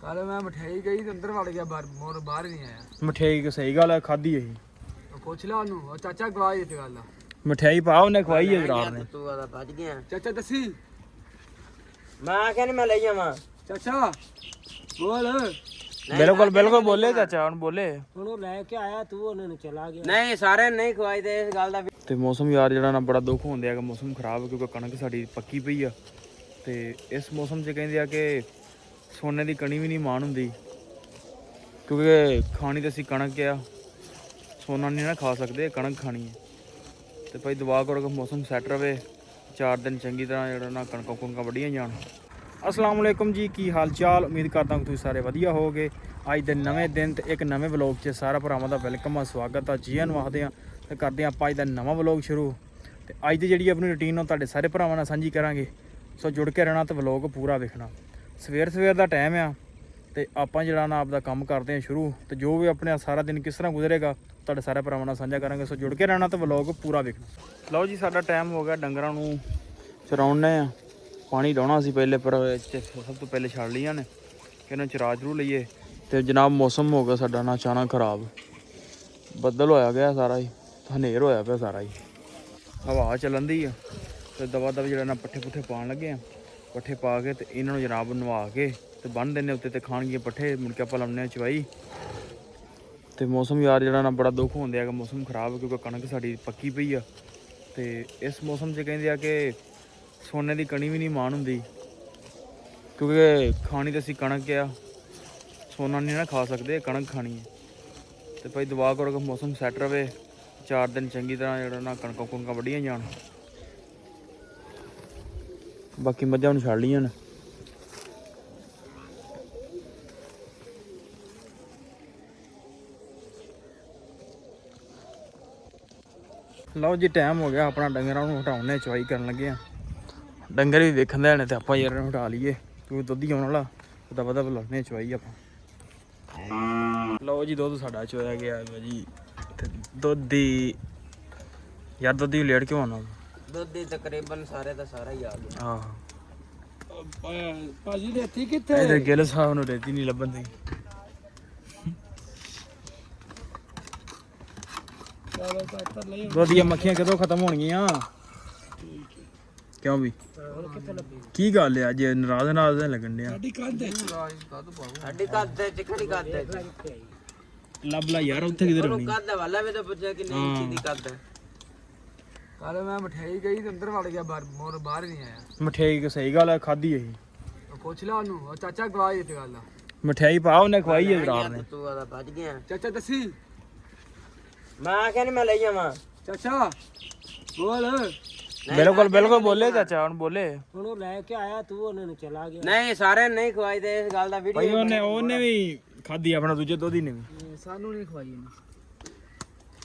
ਕੱਲ ਮੈਂ ਮਠਿਆਈ ਗਈ ਤੇ ਅੰਦਰ ਵੜ ਗਿਆ ਮੋਰ ਬਾਹਰ ਹੀ ਨਹੀਂ ਆਇਆ। ਮਠਿਆਈ ਕਿ ਸਹੀ ਗੱਲ ਹੈ, ਖਾਧੀ ਅਸੀਂ। ਪੁੱਛ ਲਾ ਉਹਨੂੰ, ਉਹ ਚਾਚਾ ਗਵਾਈ ਤੇ ਗੱਲ ਆ। ਮਠਿਆਈ ਪਾ ਉਹਨੇ ਖਵਾਈ ਹੈ ਰਾਤ ਨੇ। ਤੂੰ ਆਦਾ ਭੱਜ ਗਿਆ। ਚਾਚਾ ਦੱਸੀ। ਮੈਂ ਕਹਿੰਦਾ ਮੈਂ ਲੈ ਜਾਵਾਂ। ਚਾਚਾ ਬੋਲ। ਬਿਲਕੁਲ ਬਿਲਕੁਲ ਬੋਲੇ ਚਾਚਾ, ਹੁਣ ਬੋਲੇ। ਹੁਣ ਉਹ ਲੈ ਕੇ ਆਇਆ, ਤੂੰ ਉਹਨਾਂ ਨੂੰ ਚਲਾ ਗਿਆ। ਨਹੀਂ ਸਾਰੇ ਨਹੀਂ ਖਵਾਈ ਤੇ ਇਸ ਗੱਲ ਦਾ ਤੇ ਮੌਸਮ ਯਾਰ ਜਿਹੜਾ ਨਾ ਬੜਾ ਦੁੱਖ ਹੁੰਦਿਆ ਕਿ ਮੌਸਮ ਖਰਾਬ, ਕਿਉਂਕਿ ਕਣਕ ਸਾਡੀ ਪੱਕੀ ਪਈ ਆ। ਤੇ ਇਸ ਮੌਸਮ 'ਚ ਕਹਿੰਦੇ ਆ ਕਿ ਸੋਨੇ ਦੀ ਕਣੀ ਵੀ ਨਹੀਂ ਮਾਣ ਹੁੰਦੀ, ਕਿਉਂਕਿ ਖਾਣੀ ਤਾਂ ਅਸੀਂ ਕਣਕ ਆ, ਸੋਨਾ ਨਹੀਂ ਨਾ ਖਾ ਸਕਦੇ, ਕਣਕ ਖਾਣੀ ਹੈ। ਤੇ ਭਾਈ ਦੁਆ ਕਰੋ ਕਿ ਮੌਸਮ ਸੈੱਟ ਰਵੇ, 4 ਦਿਨ ਚੰਗੀ ਤਰ੍ਹਾਂ ਜਿਹੜਾ ਨਾ ਕਣਕਾਂ ਕੁਣਕਾਂ ਵੱਢੀਆਂ ਜਾਣ। ਅਸਲਾਮ ਵਾਲੇਕੁਮ ਜੀ, ਕੀ ਹਾਲ ਚਾਲ? ਉਮੀਦ ਕਰਦਾ ਕਿ ਤੁਸੀਂ ਸਾਰੇ ਵਧੀਆ ਹੋਵੋਗੇ। ਅੱਜ ਦੇ ਨਵੇਂ ਦਿਨ ਤੇ ਇੱਕ ਨਵੇਂ ਵਲੋਗ 'ਚ ਸਾਰਾ ਭਰਾਵਾਂ ਦਾ ਵੈਲਕਮ ਆ, ਸਵਾਗਤ ਆ, ਜੀ ਆਇਆਂ ਨੂੰ ਆਖਦੇ ਆ। ਤੇ ਕਰਦੇ ਹਾਂ ਆਪਾਂ ਅੱਜ ਦਾ ਨਵਾਂ ਵਲੋਗ ਸ਼ੁਰੂ। ਤੇ ਅੱਜ ਦੀ ਜਿਹੜੀ ਆਪਣੀ ਰੂਟੀਨ ਉਹ ਤੁਹਾਡੇ ਸਾਰੇ ਭਰਾਵਾਂ ਨਾਲ ਸਾਂਝੀ ਕਰਾਂਗੇ, ਸੋ ਜੁੜ ਕੇ ਰਹਿਣਾ ਤੇ ਵਲੋਗ ਪੂਰਾ ਵੇਖਣਾ। ਸਵੇਰ ਦਾ ਟਾਈਮ ਆ ਤੇ ਆਪਾਂ ਜਿਹੜਾ ਨਾ ਆਪਦਾ ਕੰਮ ਕਰਦੇ ਹਾਂ ਸ਼ੁਰੂ, ਤੇ ਜੋ ਵੀ ਆਪਣੇ ਸਾਰਾ ਦਿਨ ਕਿਸ ਤਰ੍ਹਾਂ ਗੁਜ਼ਰੇਗਾ ਤੁਹਾਡੇ ਸਾਰੇ ਭਰਾਵਾਂ ਨਾਲ ਸਾਂਝਾ ਕਰਾਂਗੇ, ਸੋ ਜੁੜ ਕੇ ਰਹਿਣਾ ਤੇ ਵਲੋਗ ਪੂਰਾ ਵੇਖਣਾ। ਲਓ ਜੀ, ਸਾਡਾ ਟਾਈਮ ਹੋ ਗਿਆ ਡੰਗਰਾਂ ਨੂੰ ਚਰਾਉਣੇ ਆ। ਪਾਣੀ ਡਾਉਣਾ ਸੀ ਪਹਿਲੇ, ਪਰ ਸਭ ਤੋਂ ਪਹਿਲੇ ਛੱਡ ਲਈਆਂ ਨੇ ਕਿ ਇਹਨਾਂ ਚਰਾ ਚਰੂ ਲਈਏ। ਤੇ ਜਨਾਬ ਮੌਸਮ ਹੋ ਗਿਆ ਸਾਡਾ ਨਾ ਅਚਾਨਕ ਖਰਾਬ, ਬੱਦਲ ਹੋਇਆ ਗਿਆ ਸਾਰਾ ਹੀ, ਹਨੇਰ ਹੋਇਆ ਪਿਆ ਸਾਰਾ ਹੀ, ਹਵਾ ਚੱਲਣ ਦੀ ਆ। ਤੇ ਦਵਾ ਦਵਾ ਜਿਹੜਾ ਨਾ ਪੱਠੇ ਪੁੱਠੇ ਪਾਉਣ ਲੱਗੇ ਆ। ਪੱਠੇ ਪਾ ਕੇ ਤੇ ਇਹਨਾਂ ਨੂੰ ਜਨਾਬ ਨਵਾ ਕੇ ਤੇ ਬੰਨ੍ਹ ਦਿੰਦੇ ਉੱਤੇ, ਤੇ ਖਾਣਗੀਆਂ ਪੱਠੇ, ਮੁੜ ਕੇ ਆਪਾਂ ਲਾਉਂਦੇ ਹਾਂ ਚਵਾਈ। ਤੇ ਮੌਸਮ ਯਾਰ ਜਿਹੜਾ ਨਾ ਬੜਾ ਦੁੱਖ ਹੁੰਦਿਆ ਕਿ ਮੌਸਮ ਖਰਾਬ, ਕਿਉਂਕਿ ਕਣਕ ਸਾਡੀ ਪੱਕੀ ਪਈ ਆ। ਤੇ ਇਸ ਮੌਸਮ 'ਚ ਕਹਿੰਦੇ ਆ ਕਿ ਸੋਨੇ ਦੀ ਕਣੀ ਵੀ ਨਹੀਂ ਮਾਣ ਹੁੰਦੀ, ਕਿਉਂਕਿ ਖਾਣੀ ਤਾਂ ਅਸੀਂ ਕਣਕ ਆ, ਸੋਨਾ ਨਹੀਂ ਨਾ ਖਾ ਸਕਦੇ, ਕਣਕ ਖਾਣੀ ਹੈ। ਤੇ ਭਾਈ ਦੁਆ ਕਰੋ ਕਿ ਮੌਸਮ ਸੈੱਟ ਰਵੇ, 4 ਦਿਨ ਚੰਗੀ ਤਰ੍ਹਾਂ ਜਿਹੜਾ ਨਾ ਕਣਕਾਂ ਕੁਣਕਾਂ ਵੱਢੀਆਂ ਜਾਣ। ਬਾਕੀ ਮੱਝਾਂ ਨੂੰ ਛੱਡ ਲਈਆਂ ਨੇ। ਲਓ ਜੀ, ਟਾਈਮ ਹੋ ਗਿਆ ਆਪਣਾ, ਡੰਗਰਾਂ ਨੂੰ ਹਟਾਉਣੇ, ਚਵਾਈ ਕਰਨ ਲੱਗੇ ਆ। ਡੰਗਰ ਵੀ ਵੇਖਣ ਦੇ ਨੇ ਤੇ ਆਪਾਂ ਯਾਰ ਨੂੰ ਹਟਾ ਲਈਏ, ਕਿਉਂਕਿ ਦੁੱਧ ਹੀ ਆਉਣ ਵਾਲਾ, ਤਾਂ ਵਧਾ ਲਾਉਣੇ ਚਵਾਈ ਆਪਾਂ। ਲਓ ਜੀ, ਦੁੱਧ ਸਾਡਾ ਚੋਇਆ ਗਿਆ ਜੀ। ਤੇ ਦੁੱਧ ਦੀ ਯਾਰ, ਦੁੱਧ ਦੀ ਲੇਟ ਕਿਉਂ ਆਉਣਾ? ਦੁੱਧ ਦੀ ਤਕਰੀਬਨ ਸਾਰੇ ਦਾ ਸਾਰਾ ਹੀ ਆ ਗਿਆ। ਆਹ ਭਾਜੀ ਰੇਤੀ ਕਿੱਥੇ? ਇਹਦੇ ਗਿੱਲ ਸਾਹਿਬ ਨੂੰ ਰੇਤੀ ਨਹੀਂ ਲੱਭਣ ਦੀ। ਦੁੱਧ ਦੀਆਂ ਮੱਖੀਆਂ ਕਦੋਂ ਖਤਮ ਹੋਣਗੀਆਂ? ਕਿਉਂ ਵੀ ਕੀ ਗੱਲ ਹੈ ਅੱਜ ਨਾਰਾਜ਼ ਲੱਗਣ ਡਿਆ? ਸਾਡੀ ਕੰਧ ਹੈ, ਸਾਡੀ ਕੱਦ ਤੇ ਕਿਹੜੀ ਕੱਦ ਹੈ? ਲੱਭ ਲਾ ਯਾਰ, ਉੱਥੇ ਕਿਧਰ ਹੋਣੀ? ਕੱਦ ਵਾਲਾ ਵੀ ਤਾਂ ਪੁੱਛਿਆ ਕਿ ਨਹੀਂ ਇੰਚੀ ਦੀ ਕੱਦ ਹੈ। ਕੱਲ ਮੈਂ ਮਠਿਆਈ ਗਈ ਤੇ ਅੰਦਰ ਵੜ ਗਿਆ ਮੋਰ ਬਾਹਰ ਹੀ ਨਹੀਂ ਆਇਆ। ਮਠਿਆਈ ਕਿ ਸਹੀ ਗੱਲ ਹੈ, ਖਾਧੀ ਅਸੀਂ। ਪੁੱਛ ਲਾ ਉਹਨੂੰ, ਉਹ ਚਾਚਾ ਗਵਾਈ ਤੇ ਗੱਲ ਆ। ਮਠਿਆਈ ਪਾ ਉਹਨੇ ਖਵਾਈ ਹੈ ਰਾਤ ਨੇ। ਤੂੰ ਆਦਾ ਭੱਜ ਗਿਆ। ਚਾਚਾ ਦੱਸੀ। ਮੈਂ ਕਹਿੰਦਾ ਮੈਂ ਲੈ ਜਾਵਾਂ। ਚਾਚਾ ਬੋਲ। ਬਿਲਕੁਲ ਬਿਲਕੁਲ ਬੋਲੇ ਚਾਚਾ, ਹੁਣ ਬੋਲੇ। ਹੁਣ ਉਹ ਲੈ ਕੇ ਆਇਆ, ਤੂੰ ਉਹਨਾਂ ਨੂੰ ਚਲਾ ਗਿਆ। ਨਹੀਂ ਸਾਰੇ ਨਹੀਂ ਖਵਾਈ ਤੇ ਇਸ ਗੱਲ ਦਾ ਭਾਈ ਵੀਡੀਓ ਉਹਨੇ ਵੀ ਖਾਧੀ, ਆਪਣਾ ਦੂਜੇ ਦੁੱਧ ਹੀ ਨੇ ਵੀ। ਸਾਨੂੰ ਨਹੀਂ ਖਵਾਈ ਇਹਨੇ।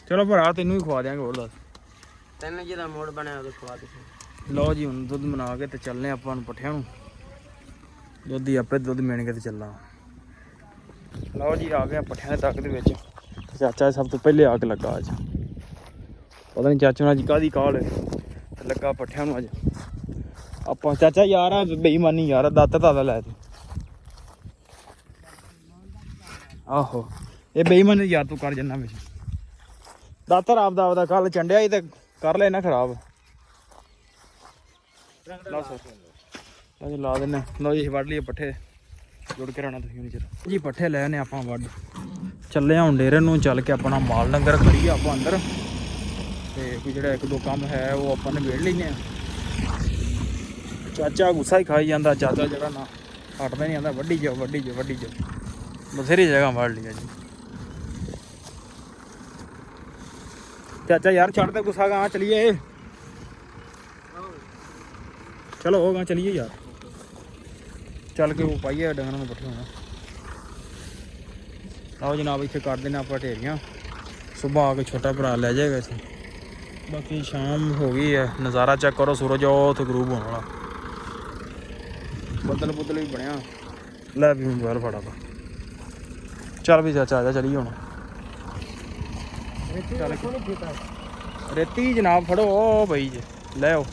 ਚਲੋ ਭਰਾ, ਤੈਨੂੰ ਵੀ ਖਵਾ ਦਿਆਂਗੇ, ਹੋਰ ਦੱਸ। ਤੈਨੂੰ ਜਿਹਦਾ ਮੋੜ ਬਣਿਆ ਉਹ ਖਵਾ ਦੇ। ਲਓ ਜੀ, ਹੁਣ ਦੁੱਧ ਬਣਾ ਕੇ ਤੇ ਚੱਲਨੇ ਆਪਾਂ ਨੂੰ ਪੱਠਿਆਂ ਨੂੰ। ਦੁੱਧ ਹੀ ਆਪੇ ਦੁੱਧ ਮਿਣ ਕੇ ਤੇ ਚੱਲਾਂ। ਲਓ ਜੀ, ਆ ਗਿਆ ਪੱਠਿਆਂ ਦੇ ਤੱਕ ਦੇ ਵਿੱਚ। ਚਾਚਾ ਸਭ ਤੋਂ ਪਹਿਲੇ ਆ ਕੇ ਲੱਗਾ ਅੱਜ, ਪਤਾ ਨਹੀਂ ਚਾਚਾ ਨੂੰ ਅੱਜ ਕਾਹਦੀ ਕਾਹਲ ਹੈ, ਤੇ ਲੱਗਾ ਪੱਠਿਆਂ ਨੂੰ ਅੱਜ ਆਪਾਂ। ਚਾਚਾ ਯਾਰ ਆ ਬੇਈਮਾਨੀ ਯਾਰ, ਦਾਤਰ ਦਾ ਲੈ ਤੂੰ। ਆਹੋ, ਇਹ ਬੇਈਮਾਨੀ ਯਾਰ ਤੂੰ ਕਰ ਜੰਨਾ ਵਿੱਚ। ਦਾਤਰ ਆਪਦਾ ਕੱਲ ਚੰਡਿਆ ਹੀ ਤੇ ਕਰ ਲੈ ਨਾ ਖਰਾਬ। ਲਓ ਸਰ, ਲਾ ਦਿੰਦੇ। ਲਓ ਜੀ, ਵੱਢ ਲਈਏ ਪੱਠੇ, ਜੁੜ ਕੇ ਰਹਿਣਾ ਤੁਸੀਂ ਚਿਰ ਜੀ। ਪੱਠੇ ਲੈ ਨੇ ਆਪਾਂ ਵੱਢ, ਚੱਲੇ ਹੁਣ ਡੇਰੇ ਨੂੰ। ਚੱਲ ਕੇ ਆਪਣਾ ਮਾਲ ਡੰਗਰ ਖੜੀ ਆ ਆਪਾਂ ਅੰਦਰ, ਤੇ ਕੋਈ ਜਿਹੜਾ ਇੱਕ ਦੋ ਕੰਮ ਹੈ ਉਹ ਆਪਾਂ ਨੇ ਵੇੜ ਲੈਨੇ ਆ। ਚਾਚਾ ਗੁੱਸਾ ਹੀ ਖਾਈ ਜਾਂਦਾ, ਚਾਚਾ ਜਿਹੜਾ ਨਾ ਹਟਦਾ ਨਹੀਂ ਆਂਦਾ, ਵੱਢੀ ਜਾਓ ਵੱਢੀ ਜਾਓ ਵੱਢੀ ਜਾਓ। ਬਥੇਰੀ ਜਗ੍ਹਾ ਵੱਢ ਲਈ ਜੀ। ਚਾਚਾ ਯਾਰ ਛੱਡ ਦੇ ਗੁੱਸਾ, ਗਾ ਚਲੀਏ। ਚਲੋ ਹੋ ਗਾ ਚਲੀਏ ਯਾਰ, ਚੱਲ ਕੇ ਉਹ ਪਾਈਏ ਡੰਗਰਾਂ ਨੂੰ ਪੱਠੇ ਹੋਣਾ। ਆਓ ਜਨਾਬ, ਇੱਥੇ ਕਰ ਦੇਣਾ ਆਪਾਂ ਢੇਰੀਆਂ, ਸੁਬਾਹ ਆ ਕੇ ਛੋਟਾ ਭਰਾ ਲੈ ਜਾਏਗਾ ਇੱਥੇ। ਬਾਕੀ ਸ਼ਾਮ ਹੋ ਗਈ ਹੈ, ਨਜ਼ਾਰਾ ਚੈੱਕ ਕਰੋ, ਸੂਰਜ ਉਹ ਉੱਥੇ ਗਰੂਬ ਹੋਣ ਵਾਲਾ, ਬੱਦਲ ਬੁੱਦਲ ਵੀ ਬਣਿਆ। ਲੈ ਵੀ ਮੋਬਾਈਲ ਫੜਾ ਤਾ, ਚੱਲ ਵੀ ਚਾਚਾ ਆ ਜਾ ਚਲੀਏ ਹੁਣ। ਰੇਤੀ ਜਨਾਬ ਫੜੋ, ਉਹ ਬਈ ਜੇ ਲੈ ਆਓ।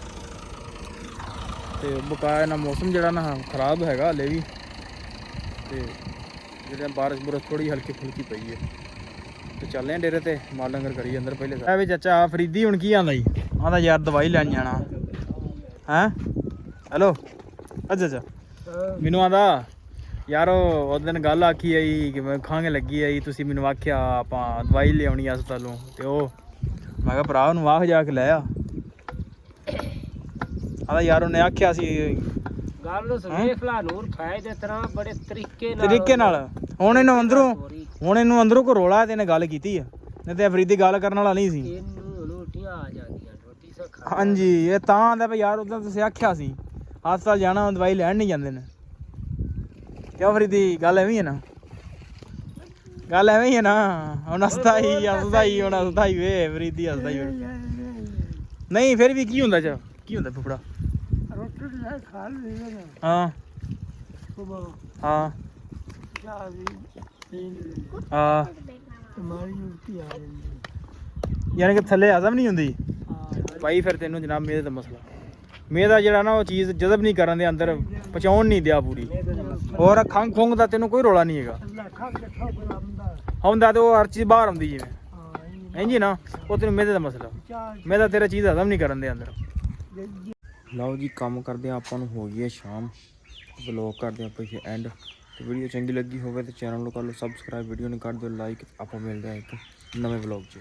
ਤੇ ਬਕਾਇਆ ਨਾ ਮੌਸਮ ਜਿਹੜਾ ਨਾ ਖਰਾਬ ਹੈਗਾ ਹਲੇ ਵੀ, ਤੇ ਜਿਹੜੇ ਬਾਰਿਸ਼ ਬੁਰਸ਼ ਥੋੜੀ ਹਲਕੀ ਫੁਲਕੀ ਪਈ ਹੈ ਤੇ ਚੱਲੇ ਆ ਡੇਰੇ ਤੇ ਮਾਲ ਡੰਗਰ ਕਰੀ ਅੰਦਰ ਪਹਿਲੇ ਇਹ ਵੀ ਚਾਚਾ ਫਰੀਦੀ ਹੁਣ ਕੀ ਆਂਦਾ ਜੀ ਆਂਦਾ ਯਾਰ ਦਵਾਈ ਲੈਣ ਜਾਣਾ ਹੈ ਹੈਲੋ ਅੱਛਾ ਮੈਨੂੰ ਆਂਦਾ ਯਾਰ ਉਹ ਦਿਨ ਗੱਲ ਆਖੀ ਆਈ ਕਿ ਮੈਂ ਖੰਘ ਲੱਗੀ ਆਈ ਤੁਸੀਂ ਮੈਨੂੰ ਆਖਿਆ ਆਪਾਂ ਦਵਾਈ ਲਿਆਉਣੀ ਹਸਪਤਾਲੋਂ ਤੇ ਉਹ ਮੈਂ ਕਿਹਾ ਭਰਾ ਨੂੰ ਆਖ ਜਾ ਕੇ ਲੈ ਆ ਆਂਦਾ ਯਾਰ ਉਹਨੇ ਆਖਿਆ ਸੀ ਗੱਲ ਵੇਖ ਲਾ ਨੂਰ ਫਾਇਦੇ ਤਰ੍ਹਾਂ ਬੜੇ ਤਰੀਕੇ ਨਾਲ ਹੁਣ ਇਹਨੂੰ ਅੰਦਰੋਂ ਕੋ ਰੋਲਾ ਤੇ ਇਹਨੇ ਗੱਲ ਕੀਤੀ ਆ ਨਹੀਂ ਤੇ ਫਰੀਦੀ ਗੱਲ ਕਰਨ ਵਾਲਾ ਨਹੀਂ ਸੀ ਇਹਨੂੰ ਰੋਟੀਆਂ ਆ ਜਾਂਦੀਆਂ ਰੋਟੀ ਸਾ ਖਾ ਹਾਂਜੀ ਇਹ ਤਾਂ ਆਂਦਾ ਵੀ ਯਾਰ ਉਦੋਂ ਤੁਸੀਂ ਆਖਿਆ ਸੀ ਹਸਪਤਾਲ ਜਾਣਾ ਦਵਾਈ ਲੈਣ ਨਹੀਂ ਜਾਂਦੇ ਨੇ ਕਿਉਂ ਫਰੀਦੀ ਗੱਲ ਐਵੇਂ ਹੀ ਹੈ ਨਾ ਗੱਲ ਐਵੇਂ ਹੀ ਹੈ ਨਾ ਹੁਣ ਹੱਸਦਾ ਹੀ ਵੇ ਫਰੀਦੀ ਹੱਸਦਾ ਹੀ ਨਹੀਂ ਫਿਰ ਵੀ ਕੀ ਹੁੰਦਾ ਕੀ ਹੁੰਦਾ ਫੁਫੜਾ ਰੋਟੀ ਖਾ ਲਈ ਹਾਂ ਹਾਂ ਹਾਂ ਮਾਰੀ ਉਲਟੀ ਆ ਜਾਂਦੀ ਯਾਨੀ ਕਿ ਥੱਲੇ ਹਜ਼ਮ ਨਹੀਂ ਹੁੰਦੀ ਭਾਈ ਫਿਰ ਤੈਨੂੰ ਜਨਾਬ ਮੇਰੇ ਦਾ ਮਸਲਾ ਮੇਰਾ ਜਿਹੜਾ ਨਾ ਉਹ ਚੀਜ਼ ਜਜ਼ਬ ਨਹੀਂ ਕਰਨ ਦੇ ਅੰਦਰ ਪਹੁੰਚਾਉਣ ਨਹੀਂ ਦਿਆ ਪੂਰੀ ਹੋਰ ਖੰਘ ਖੁੰਘ ਦਾ ਤੈਨੂੰ ਕੋਈ ਰੋਲਾ ਨਹੀਂ ਹੈਗਾ ਹੁੰਦਾ ਤੇ ਉਹ ਹਰ ਚੀਜ਼ ਬਾਹਰ ਆਉਂਦੀ ਜਿਵੇਂ ਇੰਝ ਨਾ ਉਹ ਤੈਨੂੰ ਮੇਰੇ ਦਾ ਮਸਲਾ ਮੇਰਾ ਤੇਰਾ ਚੀਜ਼ ਹਜ਼ਮ ਨਹੀਂ ਕਰਨ ਦੇ ਅੰਦਰ ਲਓ ਜੀ ਕੰਮ ਕਰਦੇ ਆ ਆਪਾਂ ਨੂੰ ਹੋ ਗਈ ਹੈ ਸ਼ਾਮ ਵਲੌਗ ਕਰਦੇ ਆਪਾਂ ਇਹ ਐਂਡ ਤੇ ਵੀਡੀਓ ਚੰਗੀ ਲੱਗੀ ਹੋਵੇ ਤੇ ਚੈਨਲ ਨੂੰ ਕਰ ਲਓ ਸਬਸਕ੍ਰਾਈਬ ਵੀਡੀਓ ਨੂੰ ਕਰ ਦਿਓ ਲਾਈਕ ਆਪਾਂ ਮਿਲਦੇ ਆ ਇੱਕ ਨਵੇਂ ਵਲੌਗ 'ਚ